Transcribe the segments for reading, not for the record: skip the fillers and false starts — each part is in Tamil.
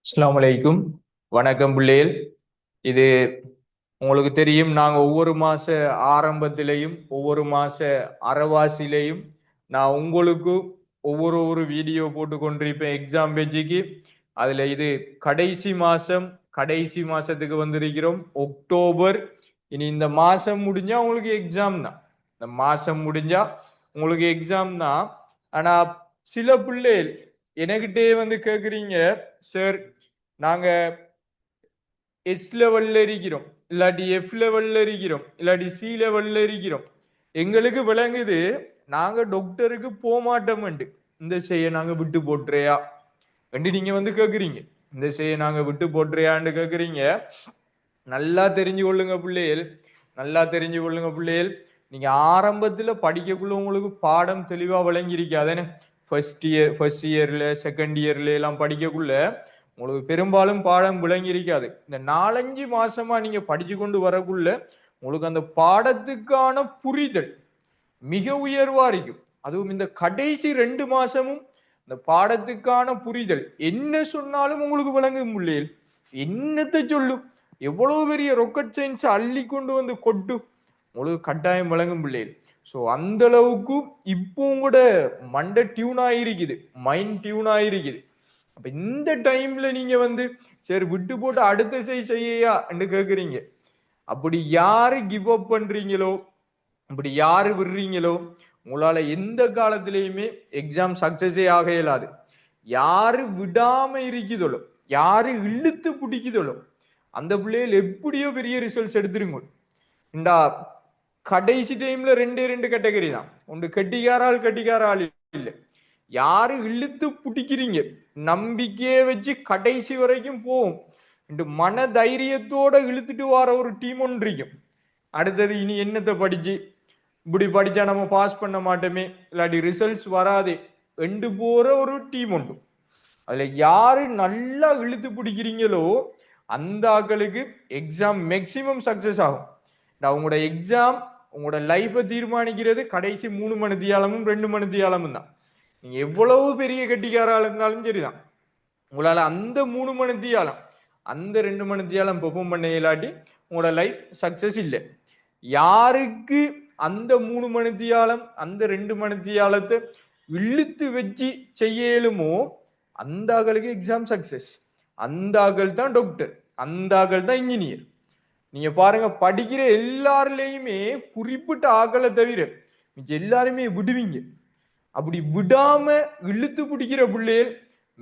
அஸ்ஸலாமு அலைக்கும். வணக்கம் பிள்ளைகள். இது உங்களுக்கு தெரியும், நாங்கள் ஒவ்வொரு மாச ஆரம்பத்திலையும் ஒவ்வொரு மாச அரைவாசிலையும் நான் உங்களுக்கு ஒவ்வொரு வீடியோ போட்டு கொண்டிருப்பேன் எக்ஸாம் பேஜுக்கு. அதில் இது கடைசி மாசத்துக்கு வந்திருக்கிறோம், அக்டோபர். இனி இந்த மாசம் முடிஞ்சா உங்களுக்கு எக்ஸாம் தான். இந்த மாசம் முடிஞ்சா உங்களுக்கு எக்ஸாம் தான். ஆனா சில பிள்ளைகள் என்கிட்டே வந்து கேக்குறீங்க, சார் நாங்க எஸ் லெவல்ல இருக்கிறோம், இல்லாட்டி எஃப் லெவல்ல இருக்கிறோம், இல்லாட்டி சி லெவல்ல இருக்கிறோம், எங்களுக்கு விளங்குது நாங்க டாக்டருக்கு போக மாட்டோம், இந்த செய்ய நாங்க விட்டு போட்டுறையா என்று நீங்க வந்து கேக்குறீங்க. இந்த செய்ய நாங்க விட்டு போட்டுறையான்னு கேக்குறீங்க. நல்லா தெரிஞ்சு கொள்ளுங்க பிள்ளைகள், நல்லா தெரிஞ்சு கொள்ளுங்க பிள்ளைகள். நீங்க ஆரம்பத்துல படிக்கக்குள்ள உங்களுக்கு பாடம் தெளிவா விளங்கி இருக்காதுன்னு. ஃபர்ஸ்ட் இயர்ல செகண்ட் இயர்ல எல்லாம் படிக்கக்குள்ள உங்களுக்கு பெரும்பாலும் பாடம் விளங்கி இருக்காது. இந்த 4-5 மாசமா நீங்க படிச்சு கொண்டு வரக்குள்ள உங்களுக்கு அந்த பாடத்துக்கான புரிதல் மிக உயர்வா இருக்கும். அதுவும் இந்த கடைசி 2 மாசமும் இந்த பாடத்துக்கான புரிதல் என்ன சொன்னாலும் உங்களுக்கு விளங்கும் பிள்ளைகள். என்னத்தை சொல்லும், எவ்வளவு பெரிய ராக்கெட் சயின்ஸ் அள்ளி கொண்டு வந்து கொட்டு உங்களுக்கு கட்டாயம் வழங்கும் பிள்ளைகள். ஸோ அந்த அளவுக்கு இப்போ கூட மண்டை டியூன் ஆயிருக்குது, மைண்ட் டியூன் ஆயிருக்குது. அப்ப இந்த டைம்ல நீங்க வந்து சரி விட்டு போட்டு அடுத்த செய்யா என்று கேக்குறீங்க. அப்படி யாரு கிவ் அப் பண்றீங்களோ, அப்படி யாரு விடுறீங்களோ, உங்களால எந்த காலத்திலையுமே எக்ஸாம் சக்சஸே ஆக இயலாது. யாரு விடாம இருக்குதோ, யாரு இழுத்து பிடிக்குதோ, அந்த பிள்ளைகள் எப்படியோ பெரிய ரிசல்ட்ஸ் எடுத்துருங்க. இண்டா கடைசி டைம்ல ரெண்டு கேட்டகரி தான். ஒன்று கட்டிக்கார ஆள் இல்லை. யாரு இழுத்து பிடிக்கிறீங்க, நம்பிக்கையை வச்சு கடைசி வரைக்கும் போவோம் என்று மன தைரியத்தோட இழுத்துட்டு வர ஒரு டீம் ஒன்று இருக்கும். அடுத்தது இனி என்னத்தை படிச்சு இப்படி படிச்சா நம்ம பாஸ் பண்ண மாட்டோமே, இல்லாட்டி ரிசல்ட்ஸ் வராதே என்று போற ஒரு டீம் உண்டு. அதுல யாரு நல்லா இழுத்து பிடிக்கிறீங்களோ அந்த ஆக்களுக்கு எக்ஸாம் மேக்சிமம் சக்சஸ் ஆகும். அவங்களோட எக்ஸாம் உங்களோட லைஃபை தீர்மானிக்கிறது கடைசி 3 மணி தியாலமும் 2 மணி தியாலமும் தான். நீங்க எவ்வளவு பெரிய கட்டிக்காராக இருந்தாலும் சரிதான், உங்களால அந்த 3 மணி தியாலம் அந்த 2 மணி தியாலம் பெர்ஃபார்ம் பண்ண இயலாட்டி உங்களோட லைஃப் சக்சஸ் இல்லை. யாருக்கு அந்த 3 மணி தியாலம் அந்த 2 மணி தியாலத்தை இழுத்து வச்சு செய்யலுமோ அந்த ஆக்களுக்கு எக்ஸாம் சக்சஸ். அந்த ஆக்கள் தான் டாக்டர், அந்த ஆக்கள் தான் இன்ஜினியர். நீங்க பாருங்க, படிக்கிற எல்லாருலயுமே குறிப்பிட்ட ஆக்களை தவிர மிச்ச எல்லாருமே விடுவீங்க. அப்படி விடாம இழுத்து பிடிக்கிற பிள்ளைகள்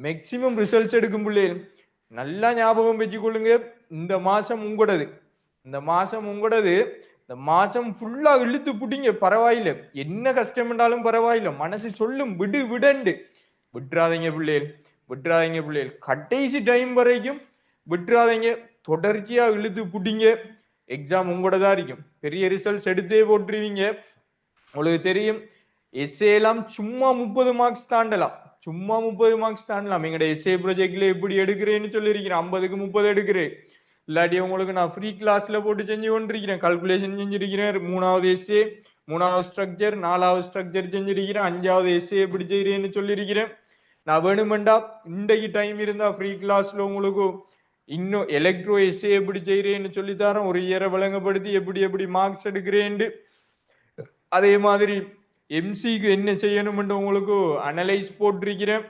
மேக்சிமம் ரிசல்ட்ஸ் எடுக்கும் பிள்ளைகள். நல்லா ஞாபகம் வச்சுக்கொள்ளுங்க, இந்த மாசம் உங்களோடது, இந்த மாசம் உங்களோடது. இந்த மாசம் ஃபுல்லா இழுத்து பிடிங்க, பரவாயில்லை, என்ன கஷ்டம் என்றாலும் பரவாயில்லை, மனசு சொல்லும் விடு விடண்டு. விட்டுறாதீங்க பிள்ளைகள், விட்டுறாதீங்க பிள்ளைகள், கடைசி டைம் வரைக்கும் விட்டுறாதீங்க. தொடர்ச்சியா இழுத்து பிடிங்க. எக்ஸாம் உங்களோடதான் இருக்கும், பெரிய ரிசல்ட்ஸ் எடுத்தே போட்டுருவீங்க. உங்களுக்கு தெரியும், எஸ்ஏ எல்லாம் சும்மா 30 மார்க்ஸ் தாண்டலாம், சும்மா 30 மார்க்ஸ் தாண்டலாம். எங்கட எஸ்ஏ ப்ராஜெக்ட்ல எப்படி எடுக்கிறேன்னு சொல்லியிருக்கிறேன், 50க்கு 30 எடுக்கிறேன். இல்லாட்டி உங்களுக்கு நான் ஃப்ரீ கிளாஸ்ல போட்டு செஞ்சு கொண்டிருக்கிறேன், கால்குலேஷன் செஞ்சிருக்கிறேன். 3வது எஸ்ஏ, 3வது ஸ்ட்ரக்சர், 4வது ஸ்ட்ரக்சர் செஞ்சிருக்கிறேன், 5வது எஸ்ஏ எப்படி செய்கிறேன்னு சொல்லியிருக்கிறேன். நான் வேணுமெண்டா இன்றைக்கு டைம் இருந்தா ஃப்ரீ கிளாஸ்ல உங்களுக்கு இன்னும் எலக்ட்ரோ எஸ்ஏ எப்படி செய்கிறேன்னு சொல்லித்தரேன், ஒரு இயரை விளங்கப்படுத்தி எப்படி எப்படி மார்க்ஸ் எடுக்கிறேன்னு. அதே மாதிரி எம்சிக்கு என்ன செய்யணும்னு உங்களுக்கு அனலைஸ் போட்டிருக்கிறேன்,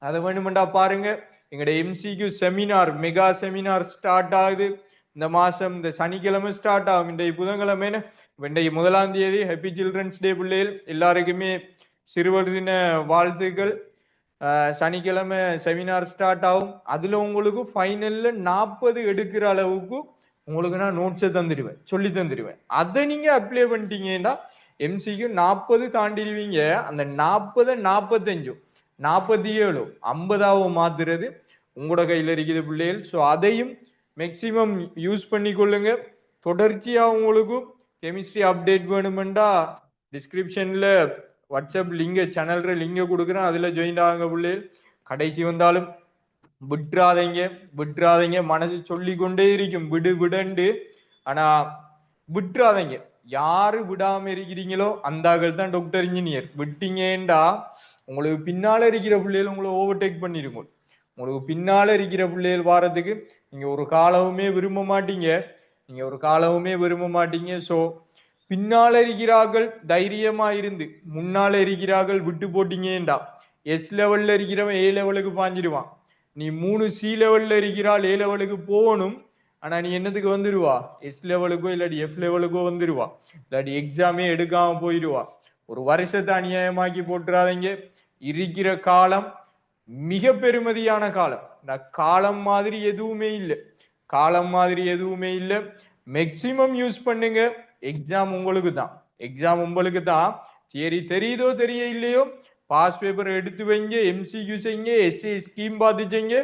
அதை வேணுமெண்டா பாருங்க. எங்கட எம்சிக்கு செமினார், மெகா செமினார் ஸ்டார்ட் ஆகுது இந்த மாசம். இந்த சனிக்கிழமை ஸ்டார்ட் ஆகும், இன்றைய புதன்கிழமை. இன்றைய 1ஆம் தேதி ஹாப்பி சில்ட்ரன்ஸ் டே பிள்ளைகள் எல்லாருக்குமே சிறுவர் தின வாழ்த்துக்கள். சனிக்கிழமை செமினார் ஸ்டார்ட் ஆகும். அதுல உங்களுக்கு ஃபைனல்ல 40 எடுக்கிற அளவுக்கு உங்களுக்கு நான் நோட்ஸை தந்துடுவேன், சொல்லி தந்துடுவேன். அதை நீங்க அப்ளை பண்ணிட்டீங்கன்னா எம்சிக்கு 40 தாண்டிடுவீங்க. அந்த 40 45 47 50 மாத்துறது உங்களோட கையில் இருக்குது பிள்ளைகள். ஸோ அதையும் மேக்சிமம் யூஸ் பண்ணி கொள்ளுங்க. தொடர்ச்சியா உங்களுக்கு கெமிஸ்ட்ரி அப்டேட் வேணுமெண்டா டிஸ்கிரிப்ஷன்ல வாட்ஸ்அப் லிங்க், சேனல்ற லிங்கை கொடுக்குறேன், அதுல ஜாயின் ஆகுங்க பிள்ளைகள். கடைசி வந்தாலும் விட்டுறாதீங்க, விட்டுறாதீங்க. மனசு சொல்லி கொண்டே இருக்கும் விடு விடண்டு, ஆனா விட்டுறாதீங்க. யாரு விடாம இருக்கிறீங்களோ அந்த ஆக்கள் தான் டாக்டர் இன்ஜினியர். விட்டீங்கடா உங்களுக்கு பின்னால இருக்கிற பிள்ளைகள் உங்களை ஓவர்டேக் பண்ணிருக்கும். உங்களுக்கு பின்னால இருக்கிற பிள்ளைகள் வாரத்துக்கு நீங்க ஒரு காலவுமே விரும்ப மாட்டீங்க. நீங்க ஒரு காலவுமே விரும்ப மாட்டீங்க. ஸோ பின்னால இருக்கிறார்கள் தைரியமா இருந்து முன்னால இருக்கிறார்கள் விட்டு போட்டீங்கடா எஸ் லெவல்ல இருக்கிறவன் ஏ லெவலுக்கு பாஞ்சிடுவான். நீ 3 சி லெவல்ல இருக்கிறாள் ஏ லெவலுக்கு போகணும். ஆனா நீ என்னத்துக்கு வந்துடுவா எஸ் லெவலுக்கோ இல்லாட்டி எஃப் லெவலுக்கோ வந்துடுவா. இல்லாட்டி எக்ஸாமே எடுக்காம போயிடுவா. ஒரு வருஷத்தை அநியாயமாக்கி போட்டுறாதீங்க. இருக்கிற காலம் மிக பெருமதியான காலம். இந்த காலம் மாதிரி எதுவுமே இல்லை. காலம் மாதிரி எதுவுமே இல்லை. மேக்சிமம் யூஸ் பண்ணுங்க. எக்ஸாம் உங்களுக்கு தான். எக்ஸாம் உங்களுக்கு தான். தியரி தெரியுதோ தெரிய இல்லையோ பாஸ் பேப்பர் எடுத்து வைங்க, எம்சிக்யூ செய்யுங்க, எஸ்ஏ ஸ்கீம் பார்த்து செய்யுங்க.